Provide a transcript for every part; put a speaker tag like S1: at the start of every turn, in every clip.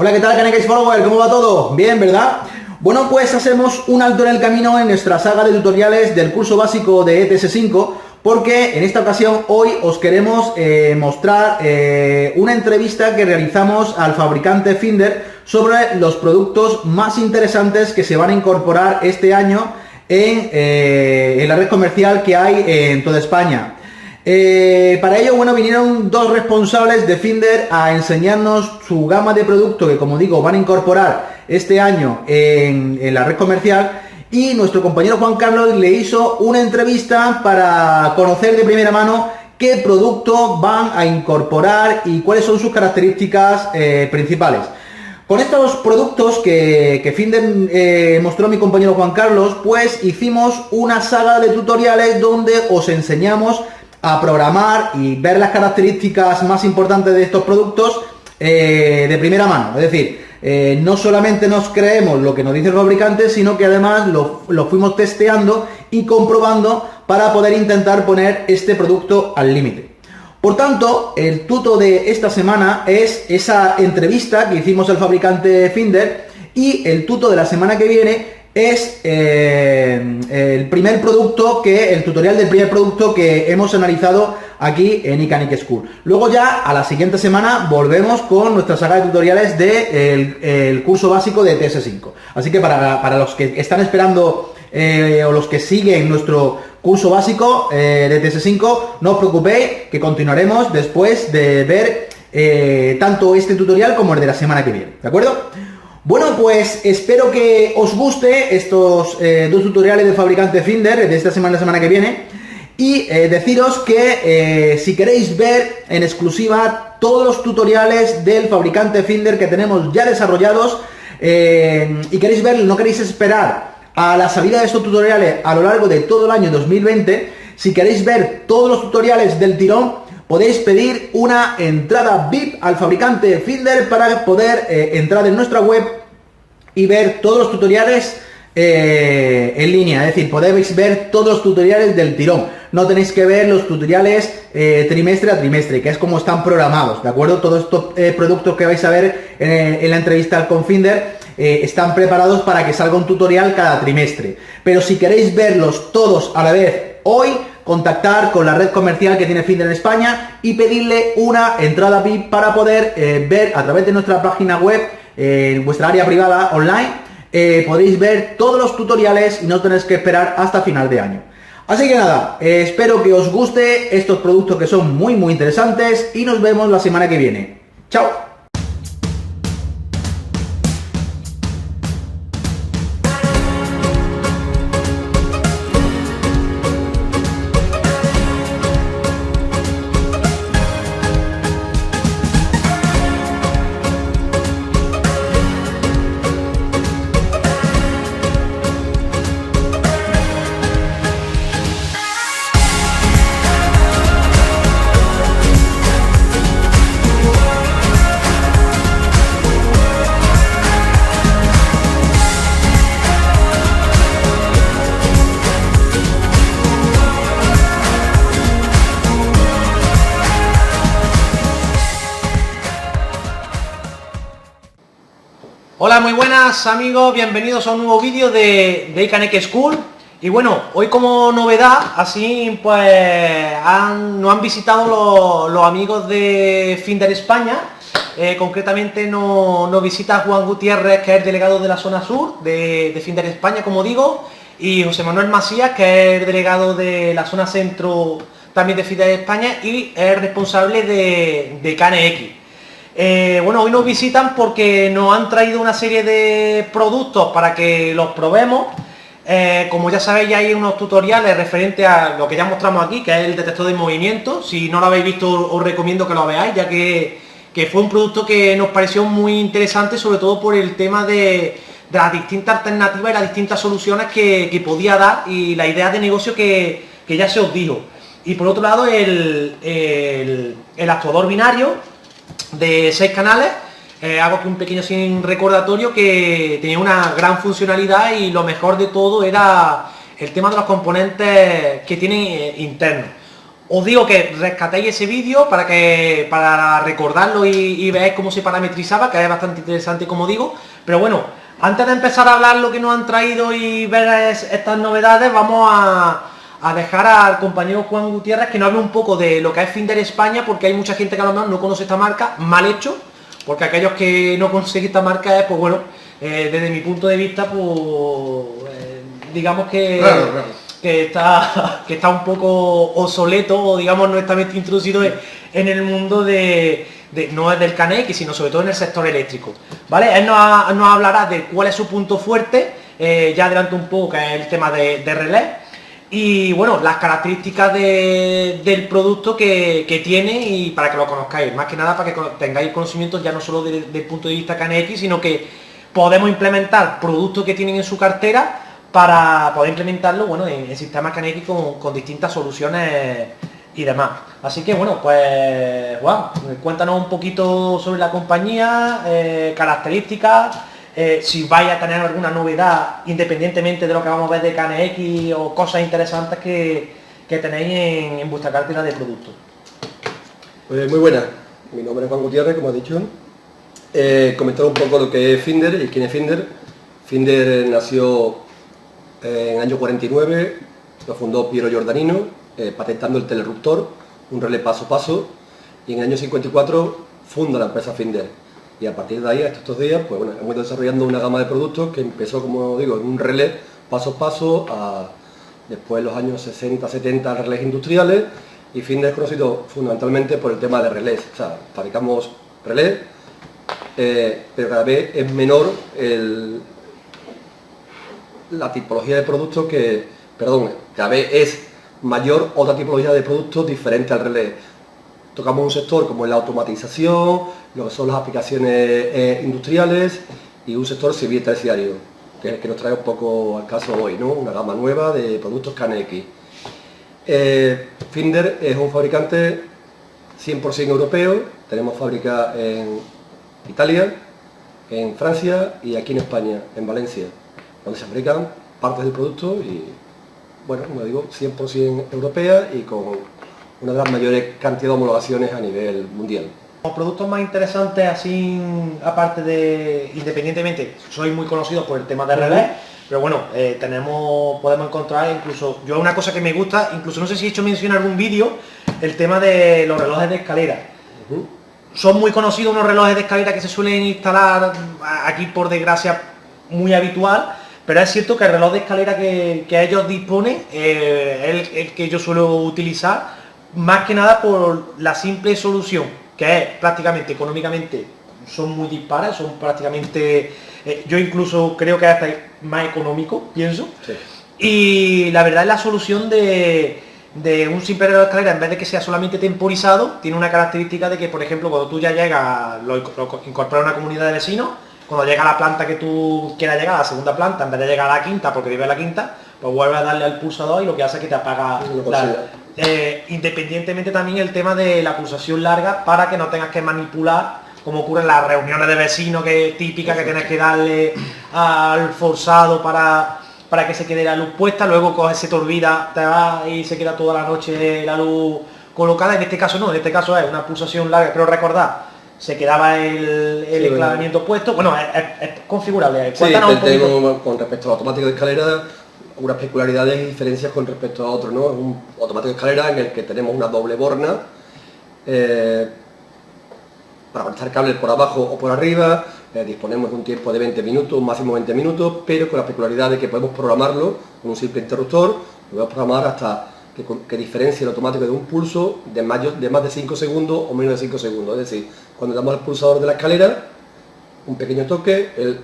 S1: Hola, ¿qué tal, Canecas Follower? ¿Cómo va todo? Bien, ¿verdad? Bueno, pues hacemos un alto en el camino en nuestra saga de tutoriales del curso básico de ETS5, porque en esta ocasión hoy os queremos mostrar una entrevista que realizamos al fabricante Finder sobre los productos más interesantes que se van a incorporar este año en la red comercial que hay en toda España. Para ello, bueno, vinieron dos responsables de Finder a enseñarnos su gama de productos que, como digo, van a incorporar este año en la red comercial, y nuestro compañero Juan Carlos le hizo una entrevista para conocer de primera mano qué producto van a incorporar y cuáles son sus características principales. Con estos productos que Finder mostró a mi compañero Juan Carlos, pues hicimos una saga de tutoriales donde os enseñamos a programar y ver las características más importantes de estos productos de primera mano. Es decir, no solamente nos creemos lo que nos dice el fabricante, sino que además lo fuimos testeando y comprobando para poder intentar poner este producto al límite. Por tanto, el tuto de esta semana es esa entrevista que hicimos al fabricante Finder, y el tuto de la semana que viene es el tutorial del primer producto que hemos analizado aquí en iCanic School. Luego ya a la siguiente semana volvemos con nuestra saga de tutoriales del curso básico de TS5. Así que para los que están esperando o los que siguen nuestro curso básico de TS5, no os preocupéis, que continuaremos después de ver tanto este tutorial como el de la semana que viene, ¿de acuerdo? Bueno, pues espero que os guste estos dos tutoriales del fabricante Finder de esta semana y la semana que viene, y deciros que si queréis ver en exclusiva todos los tutoriales del fabricante Finder que tenemos ya desarrollados, y queréis ver, no queréis esperar a la salida de estos tutoriales a lo largo de todo el año 2020, si queréis ver todos los tutoriales del tirón, podéis pedir una entrada VIP al fabricante Finder para poder entrar en nuestra web y ver todos los tutoriales en línea. Es decir, podéis ver todos los tutoriales del tirón. No tenéis que ver los tutoriales trimestre a trimestre, que es como están programados, ¿de acuerdo? Todos estos productos que vais a ver en la entrevista con Finder están preparados para que salga un tutorial cada trimestre. Pero si queréis verlos todos a la vez hoy, contactar con la red comercial que tiene Finder en España y pedirle una entrada VIP para poder ver a través de nuestra página web, en vuestra área privada online, podéis ver todos los tutoriales y no tenéis que esperar hasta final de año. Así que nada, espero que os guste estos productos que son muy interesantes, y nos vemos la semana que viene. ¡Chao!
S2: Hola, muy buenas amigos, bienvenidos a un nuevo vídeo de iCanic School. Y bueno, hoy como novedad, así pues nos han visitado los amigos de Finder España. Concretamente nos visita Juan Gutiérrez, que es el delegado de la zona sur de Finder España, como digo, y José Manuel Masías, que es el delegado de la zona centro también de Finder España y es responsable de KNX. Bueno, hoy nos visitan porque nos han traído una serie de productos para que los probemos. Como ya sabéis, ya hay unos tutoriales referentes a lo que ya mostramos aquí, que es el detector de movimiento. Si no lo habéis visto, os recomiendo que lo veáis, ya que fue un producto que nos pareció muy interesante, sobre todo por el tema de las distintas alternativas y las distintas soluciones que podía dar, y la idea de negocio que ya se os dijo. Y por otro lado, el actuador binario de 6 canales. Hago aquí un pequeño recordatorio que tenía una gran funcionalidad, y lo mejor de todo era el tema de los componentes que tiene internos. Os digo que rescatéis ese vídeo para recordarlo y veáis cómo se parametrizaba, que es bastante interesante, como digo. Pero bueno, antes de empezar a hablar lo que nos han traído y ver estas novedades, vamos a dejar al compañero Juan Gutiérrez que nos hable un poco de lo que es Finder España, porque hay mucha gente que a lo mejor no conoce esta marca, mal hecho, porque aquellos que no consiguen esta marca es, pues bueno, desde mi punto de vista, pues digamos que...
S3: Claro.
S2: Que está un poco obsoleto o digamos no está introducido en el mundo no es del Kaneki, sino sobre todo en el sector eléctrico, ¿vale? Él nos hablará de cuál es su punto fuerte, ya adelanto un poco que es el tema de relé y bueno, las características del producto que tiene y para que lo conozcáis, más que nada para que tengáis conocimientos ya no solo del punto de vista Kaneki, sino que podemos implementar productos que tienen en su cartera para poder implementarlo, bueno, en sistemas Kaneki con distintas soluciones y demás. Así que bueno, pues Juan, cuéntanos un poquito sobre la compañía, características, si vais a tener alguna novedad independientemente de lo que vamos a ver de Kaneki o cosas interesantes que tenéis en vuestra cartera de productos.
S3: Pues muy buena, mi nombre es Juan Gutiérrez, como he dicho. Comentar un poco lo que es Finder y quién es Finder. Finder nació en el año 49, lo fundó Piero Giordanino, patentando el teleruptor, un relé paso a paso, y en el año 54 funda la empresa Finder. Y a partir de ahí, hasta estos días, pues bueno, hemos ido desarrollando una gama de productos que empezó, como digo, en un relé paso a paso, después en los años 60, 70, relés industriales, y Finder es conocido fundamentalmente por el tema de relés. O sea, fabricamos relés, pero cada vez es menor la tipología de productos cada vez es mayor otra tipología de productos diferente al relé. Tocamos un sector como la automatización, lo que son las aplicaciones industriales y un sector civil terciario, que es el que nos trae un poco al caso hoy, ¿no? Una gama nueva de productos Kaneki. Finder es un fabricante 100% europeo, tenemos fábrica en Italia, en Francia y aquí en España, en Valencia, donde se fabrican partes del producto y, bueno, como digo, 100% europea y con una de las mayores cantidades de homologaciones a nivel mundial.
S2: Los productos más interesantes, así, aparte de, independientemente, sois muy conocidos por el tema de relés, pero bueno, podemos encontrar incluso, yo una cosa que me gusta, incluso no sé si he hecho mención en algún vídeo, el tema de los relojes de escalera. Son muy conocidos unos relojes de escalera que se suelen instalar aquí, por desgracia, muy habitual, pero es cierto que el reloj de escalera que ellos disponen es el que yo suelo utilizar, más que nada por la simple solución, que es prácticamente económicamente, son muy dispares, son prácticamente, yo incluso creo que hasta más económico, pienso,
S3: Sí.
S2: Y la verdad es la solución de un simple reloj de escalera, en vez de que sea solamente temporizado, tiene una característica de que, por ejemplo, cuando tú ya llegas, lo incorporas a una comunidad de vecinos, cuando llega a la planta que tú quieras llegar, a la segunda planta, en vez de llegar a la quinta, porque vive en la quinta, pues vuelve a darle al pulsador y lo que hace es que te apaga independientemente también el tema de la pulsación larga, para que no tengas que manipular, como ocurre en las reuniones de vecinos, que es típica, que tienes que darle al forzado para que se quede la luz puesta, luego coges, se te olvida, te vas y se queda toda la noche la luz colocada. En este caso no, en este caso es una pulsación larga, pero recordad, se quedaba el enclavamiento puesto. Bueno, es configurable.
S3: Sí, tenemos con respecto al automático de escalera unas peculiaridades y diferencias con respecto a otro, ¿no? Es un automático de escalera en el que tenemos una doble borna para conectar cables por abajo o por arriba. Disponemos de un tiempo de 20 minutos, máximo 20 minutos, pero con la peculiaridad de que podemos programarlo con un simple interruptor, lo podemos programar hasta que diferencie el automático de un pulso de más de 5 segundos o menos de 5 segundos. Es decir, cuando damos al pulsador de la escalera, un pequeño toque, él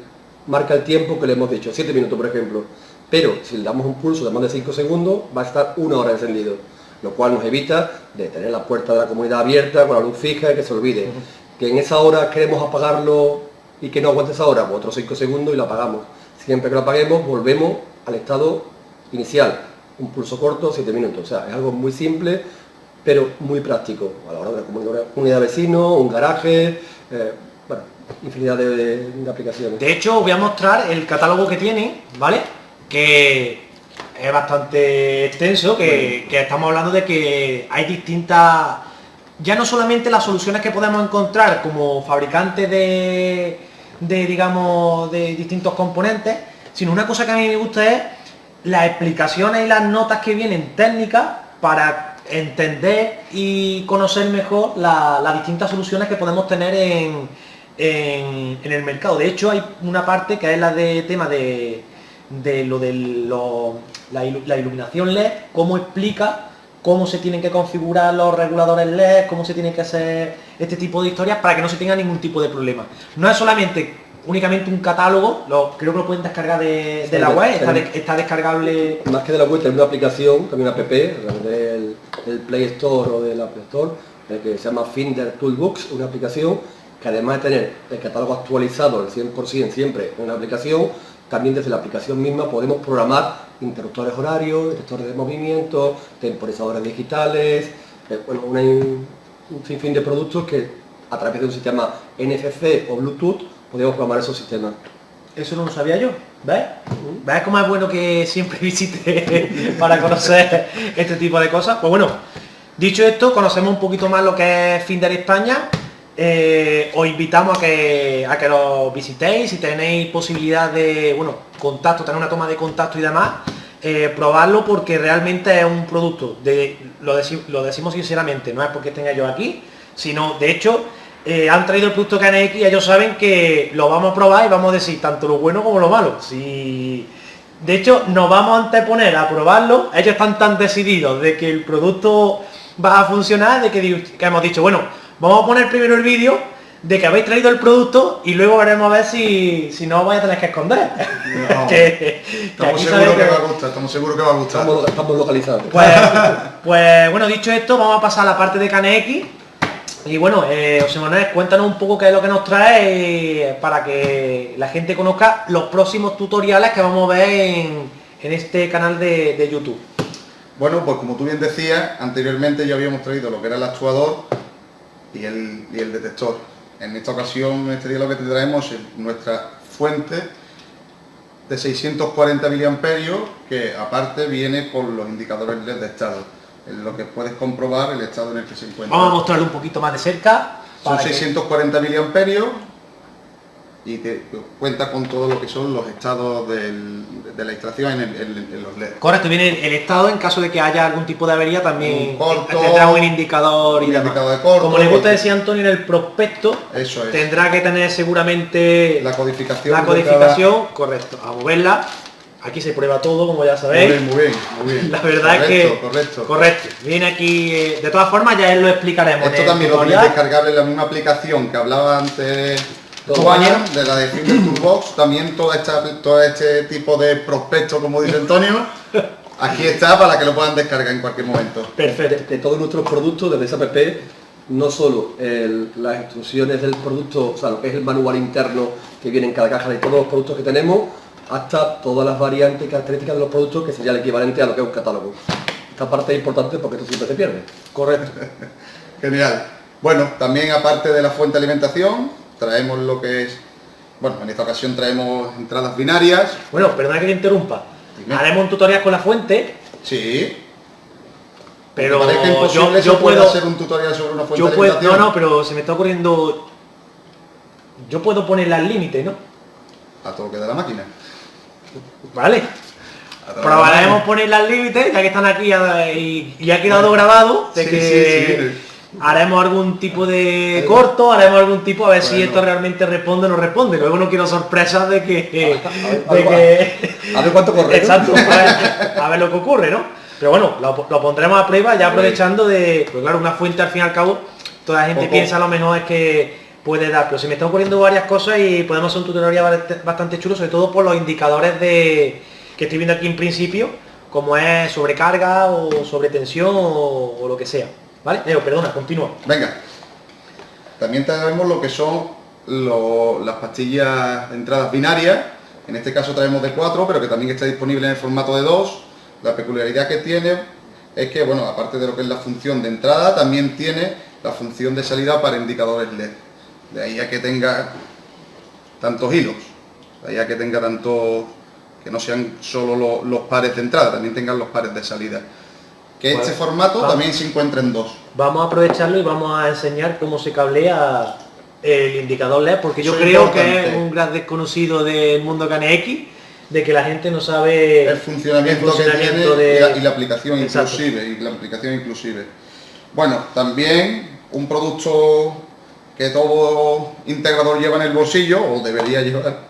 S3: marca el tiempo que le hemos dicho, 7 minutos por ejemplo, pero si le damos un pulso de más de 5 segundos, va a estar 1 hora encendido, lo cual nos evita de tener la puerta de la comunidad abierta con la luz fija y que se olvide. Que en esa hora queremos apagarlo y que no aguante esa hora, pues otros 5 segundos y lo apagamos. Siempre que lo apaguemos, volvemos al estado inicial, un pulso corto, 7 minutos. O sea, es algo muy simple, pero muy práctico a la hora de una comunidad de vecinos, un garaje, bueno, infinidad de aplicaciones.
S2: De hecho, os voy a mostrar el catálogo que tiene, ¿vale? Que es bastante extenso, que estamos hablando de que hay distintas, ya no solamente las soluciones que podemos encontrar como fabricantes digamos, de distintos componentes, sino una cosa que a mí me gusta es las explicaciones y las notas que vienen técnicas para entender y conocer mejor las distintas soluciones que podemos tener en el mercado. De hecho, hay una parte que es la de tema de la iluminación LED, cómo explica cómo se tienen que configurar los reguladores LED, cómo se tiene que hacer este tipo de historias para que no se tenga ningún tipo de problema. No es únicamente un catálogo, creo que lo pueden descargar de la web, está descargable.
S3: Más que de la web, tenemos una aplicación, también una app, del Play Store o del App Store, que se llama Finder Toolbox, una aplicación que además de tener el catálogo actualizado al 100% siempre en la aplicación, también desde la aplicación misma podemos programar interruptores horarios, detectores de movimiento, temporizadores digitales, bueno, un sinfín de productos que a través de un sistema NFC o Bluetooth podemos programar esos sistemas.
S2: Eso no lo sabía yo, ¿ves? ¿Ves cómo es bueno que siempre visite para conocer este tipo de cosas? Pues bueno, dicho esto, conocemos un poquito más lo que es Finder España. Os invitamos a que lo visitéis, si tenéis posibilidad de, contacto, tener una toma de contacto y demás, probarlo, porque realmente es un producto, lo decimos sinceramente, no es porque tenga yo aquí, sino, de hecho, han traído el producto KNX y ellos saben que lo vamos a probar y vamos a decir tanto lo bueno como lo malo. Si, de hecho, nos vamos a anteponer a probarlo, ellos están tan decididos de que el producto va a funcionar, de que hemos dicho, bueno, vamos a poner primero el vídeo de que habéis traído el producto y luego veremos a ver si no os vais a tener que esconder.
S4: No, estamos seguros que va a gustar, estamos seguros que va a gustar.
S3: Estamos localizados.
S2: Pues bueno, dicho esto, vamos a pasar a la parte de KNX. Y bueno, José Manuel, cuéntanos un poco qué es lo que nos trae para que la gente conozca los próximos tutoriales que vamos a ver en este canal de YouTube.
S4: Bueno, pues como tú bien decías, anteriormente ya habíamos traído lo que era el actuador y el detector. En esta ocasión, este día lo que te traemos es nuestra fuente de 640 miliamperios, que aparte viene con los indicadores LED de estado, en lo que puedes comprobar el estado en el que se encuentra.
S2: Vamos a mostrarlo un poquito más de cerca.
S4: Son 640 miliamperios y te cuenta con todo lo que son los estados de la instalación en los LED.
S2: Correcto, viene el estado en caso de que haya algún tipo de avería, también
S4: Un corto,
S2: tendrá un indicador y demás.
S4: indicador de corto,
S2: como le gusta decir Antonio en el prospecto,
S4: eso es.
S2: tendrá que tener seguramente
S4: La codificación.
S2: correcto. A moverla. Aquí se prueba todo, como ya sabéis.
S4: Muy bien, muy bien.
S2: La verdad es que...
S4: Correcto.
S2: Viene aquí... de todas formas, ya él lo explicaremos.
S4: Esto también lo tenéis descargable en la misma aplicación que hablaba antes Juan, de la de Finder Toolbox. También todo este tipo de prospectos, como dice Antonio, aquí está para que lo puedan descargar en cualquier momento.
S2: Perfecto.
S3: De todos nuestros productos, desde esa app, no solo las instrucciones del producto, o sea, lo que es el manual interno que viene en cada caja de todos los productos que tenemos, hasta todas las variantes y características de los productos, que sería el equivalente a lo que es un catálogo. Esta parte es importante porque esto siempre se pierde.
S2: Correcto.
S4: Genial. Bueno, también aparte de la fuente de alimentación, traemos lo que es... Bueno, en esta ocasión traemos entradas binarias.
S2: Bueno, perdona que te interrumpa.
S4: Dime.
S2: Haremos un tutorial con la fuente.
S4: Sí.
S2: Pero
S4: ¿Te parece imposible
S2: yo
S4: puedo
S2: puedo
S4: hacer un tutorial sobre una fuente de alimentación?
S2: No, pero se me está ocurriendo... Yo puedo ponerla al límite, ¿no?
S4: A todo que da la máquina.
S2: Vale. Probaremos ponerla al límite, ya que están aquí y ha quedado grabado, de que haremos algún tipo de corto, haremos algún tipo, a ver si esto realmente responde o no responde. Luego no quiero sorpresas de que...
S3: A ver cuánto corre, ¿no?
S2: Exacto, a ver lo que ocurre, ¿no? Pero bueno, lo pondremos a prueba, ya aprovechando de... Pues claro, una fuente al fin y al cabo, toda la gente piensa a lo mejor es que puede dar, pero se me están ocurriendo varias cosas y podemos hacer un tutorial bastante chulo, sobre todo por los indicadores que estoy viendo aquí en principio, como es sobrecarga o sobretensión o lo que sea. ¿Vale? Perdona, continúa.
S4: Venga. También traemos lo que son las pastillas de entradas binarias. En este caso traemos de 4, pero que también está disponible en el formato de 2. La peculiaridad que tiene es que, bueno, aparte de lo que es la función de entrada, también tiene la función de salida para indicadores LED. De ahí a que tenga tantos hilos, de ahí a que tenga tantos que no sean solo los pares de entrada, también tengan los pares de salida. Que
S2: Pues,
S4: este formato
S2: vamos.
S4: también se encuentra en dos.
S2: Vamos a aprovecharlo y vamos a enseñar cómo se cablea el indicador LED, porque yo
S4: Eso es
S2: creo que
S4: importante.
S2: es un gran desconocido del mundo KNX, de que la gente no sabe
S4: El funcionamiento, que tiene y la aplicación
S2: Exacto.
S4: inclusive. Bueno, también un producto que todo integrador lleva en el bolsillo, o debería llevar,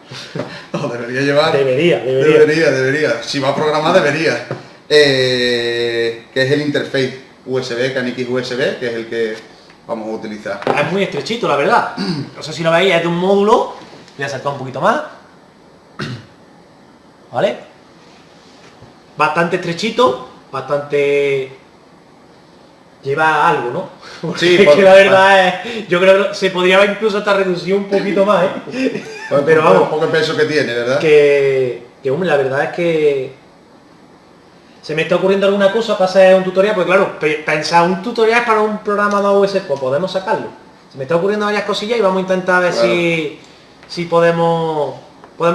S4: debería. Si va a programar, debería. Que es el interface USB, KNX USB, que es el que vamos a utilizar.
S2: Es muy estrechito, la verdad. No sé si lo veis, es de un módulo. Voy a acercar un poquito más. ¿Vale? Bastante estrechito, bastante... Lleva algo, ¿no? Porque
S4: Sí,
S2: es que la verdad es... Yo creo que se podría haber incluso hasta reducido un poquito más, ¿eh? Pero
S4: Por
S2: vamos,
S4: poco peso que tiene, ¿verdad?
S2: que hombre, la verdad es que se me está ocurriendo alguna cosa para hacer un tutorial, porque claro, pensar un tutorial para un programa de OS, pues podemos sacarlo. Se me está ocurriendo varias cosillas y vamos a intentar ver
S4: Claro.
S2: si podemos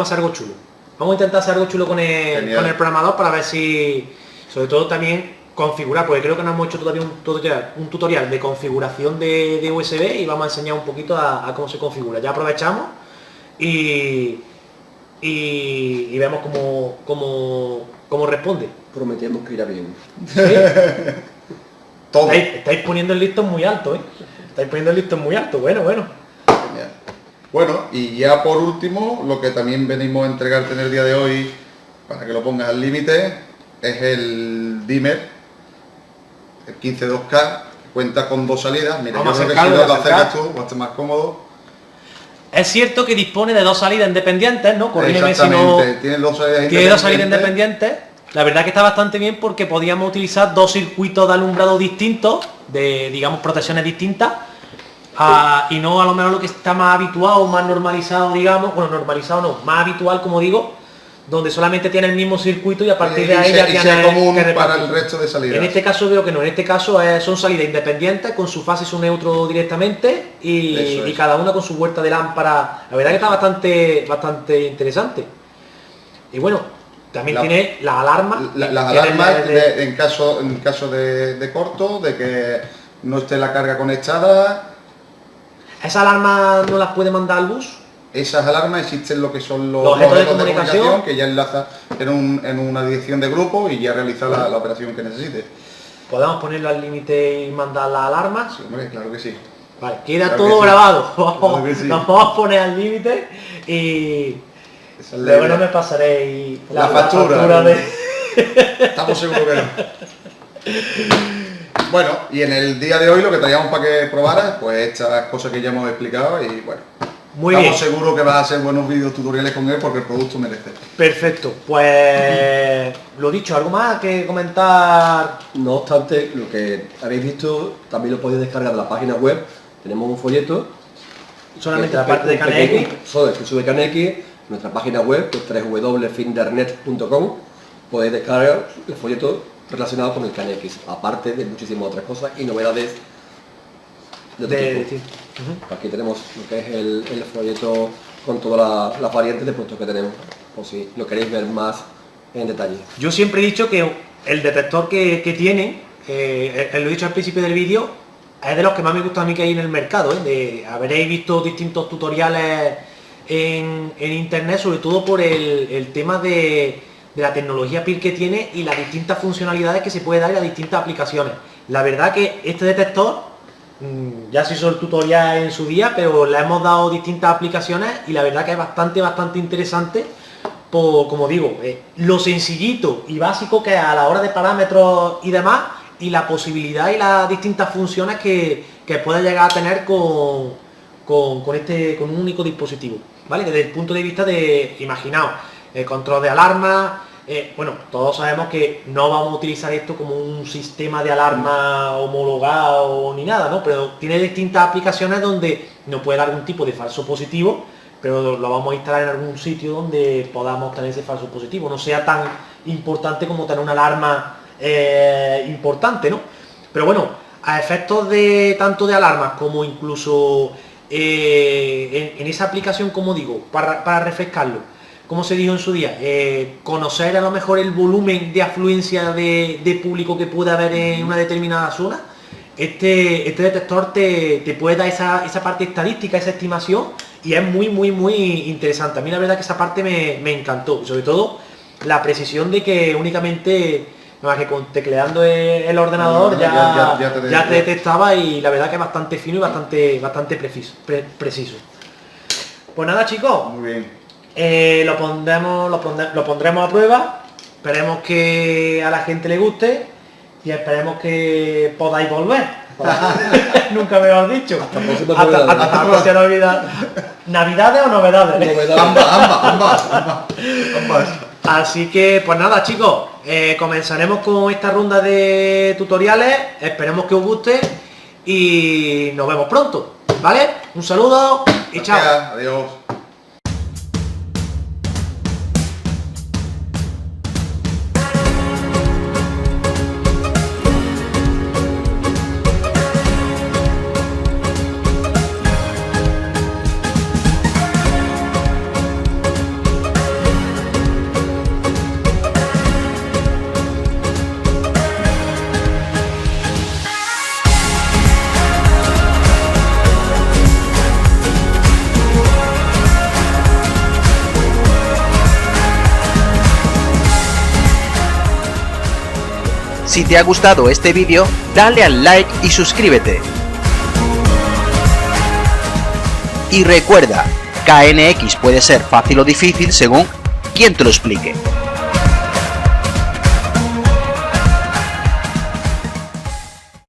S2: hacer algo chulo. Vamos a intentar hacer algo chulo con
S4: Genial.
S2: el programador para ver si, sobre todo también configurar, porque creo que no hemos hecho todavía un tutorial de configuración de USB y vamos a enseñar un poquito a cómo se configura. Ya aprovechamos y vemos cómo responde.
S3: Prometemos que irá bien.
S2: ¿Sí?
S4: Todo.
S2: Estáis poniendo el listón muy alto, ¿eh? Estáis poniendo el listón muy alto, bueno.
S4: Genial. Bueno, y ya por último, lo que también venimos a entregarte en el día de hoy, para que lo pongas al límite, es el dimmer, el 152K, que cuenta con dos salidas. Mira,
S2: Vamos
S4: yo
S2: a
S4: creo que si
S2: acercarlo,
S4: lo acercas
S2: acercar.
S4: tú, va a estar más cómodo.
S2: Es cierto que dispone de dos salidas independientes, ¿no? Corrígeme si no...
S4: Exactamente, tiene dos salidas
S2: Tiene dos salidas independientes. La verdad que está bastante bien porque podíamos utilizar dos circuitos de alumbrado distintos, de, digamos, protecciones distintas, y no a lo mejor lo que está más habituado, más normalizado, digamos, bueno, normalizado no, más habitual, como digo, donde solamente tiene el mismo circuito y a partir de ahí ya
S4: y sea
S2: tiene
S4: común
S2: que
S4: para
S2: repartir.
S4: el resto de salidas.
S2: En este caso veo que no, en este caso son salidas independientes, con su fase y su neutro directamente, y,
S4: Eso es.
S2: y cada una con su vuelta de lámpara. La verdad que está bastante interesante. Y bueno, también tiene las alarmas.
S4: Las
S2: Tiene
S4: alarmas
S2: el
S4: en caso de corto, de que no esté la carga conectada.
S2: ¿Esas alarmas no las puede mandar al bus?
S4: Esas alarmas existen lo que son los
S2: Los objetos de
S4: objetos
S2: comunicación,
S4: que ya enlaza en una dirección de grupo y ya realiza la operación que necesite.
S2: ¿Podemos ponerlo al límite y mandar las alarmas?
S4: Sí, hombre, claro que sí.
S2: Vale, queda
S4: Claro
S2: todo
S4: que sí.
S2: grabado.
S4: Claro que sí.
S2: Nos vamos a poner al límite y
S4: Esa es la
S2: luego
S4: idea.
S2: no me pasaréis
S4: La factura.
S2: de...
S4: Estamos seguros que no. Bueno, y en el día de hoy lo que traíamos para que probaras, pues estas cosas que ya hemos explicado y bueno.
S2: Muy bien.
S4: Estamos seguros que vas a hacer buenos vídeos tutoriales con él porque el producto merece.
S2: Perfecto, pues lo dicho, ¿algo más que comentar?
S3: No obstante, lo que habéis visto también lo podéis descargar de la página web. Tenemos un folleto.
S2: Solamente la parte de KNX.
S3: Solo que sube KNX, nuestra página web, que es www.findernet.com. Podéis descargar el folleto relacionado con el KNX, aparte de muchísimas otras cosas y novedades de otro tipo. Aquí tenemos lo que es el folleto con todas las variantes de productos que tenemos, por si lo queréis ver más en detalle.
S2: Yo siempre he dicho que el detector que tiene, lo he dicho al principio del vídeo, es de los que más me gusta a mí que hay en el mercado. Habréis visto distintos tutoriales en internet, sobre todo por el tema de la tecnología PIR que tiene y las distintas funcionalidades que se puede dar a distintas aplicaciones. La verdad que este detector, ya se hizo el tutorial en su día, pero le hemos dado distintas aplicaciones y la verdad que es bastante interesante. Como digo, lo sencillito y básico que es a la hora de parámetros y demás, y la posibilidad y las distintas funciones que puede llegar a tener con un único dispositivo, ¿vale? Desde el punto de vista de, imaginaos, el control de alarma. Bueno, todos sabemos que no vamos a utilizar esto como un sistema de alarma homologado ni nada, ¿no? Pero tiene distintas aplicaciones donde nos puede dar algún tipo de falso positivo, pero lo vamos a instalar en algún sitio donde podamos tener ese falso positivo. No sea tan importante como tener una alarma importante, ¿no? Pero bueno, a efectos de tanto de alarmas como incluso en esa aplicación, como digo, para refrescarlo, como se dijo en su día, conocer a lo mejor el volumen de afluencia de público que puede haber en una determinada zona, este detector te puede dar esa parte estadística, esa estimación, y es muy interesante. A mí la verdad que esa parte me encantó, sobre todo la precisión de que únicamente, más que con tecleando el ordenador ya te detectaba, y la verdad que es bastante fino y bastante preciso. Pues nada, chicos,
S4: Muy bien.
S2: lo pondremos a prueba, esperemos que a la gente le guste y esperemos que podáis volver. Nunca me lo has dicho. Hasta la próxima Navidad. ¿Navidades o novedades?
S4: Ambas.
S2: Así que pues nada, chicos, comenzaremos con esta ronda de tutoriales, esperemos que os guste y nos vemos pronto, ¿vale? Un saludo y chao.
S4: Adiós.
S5: Si te ha gustado este vídeo, dale al like y suscríbete. Y recuerda, KNX puede ser fácil o difícil según quien te lo explique.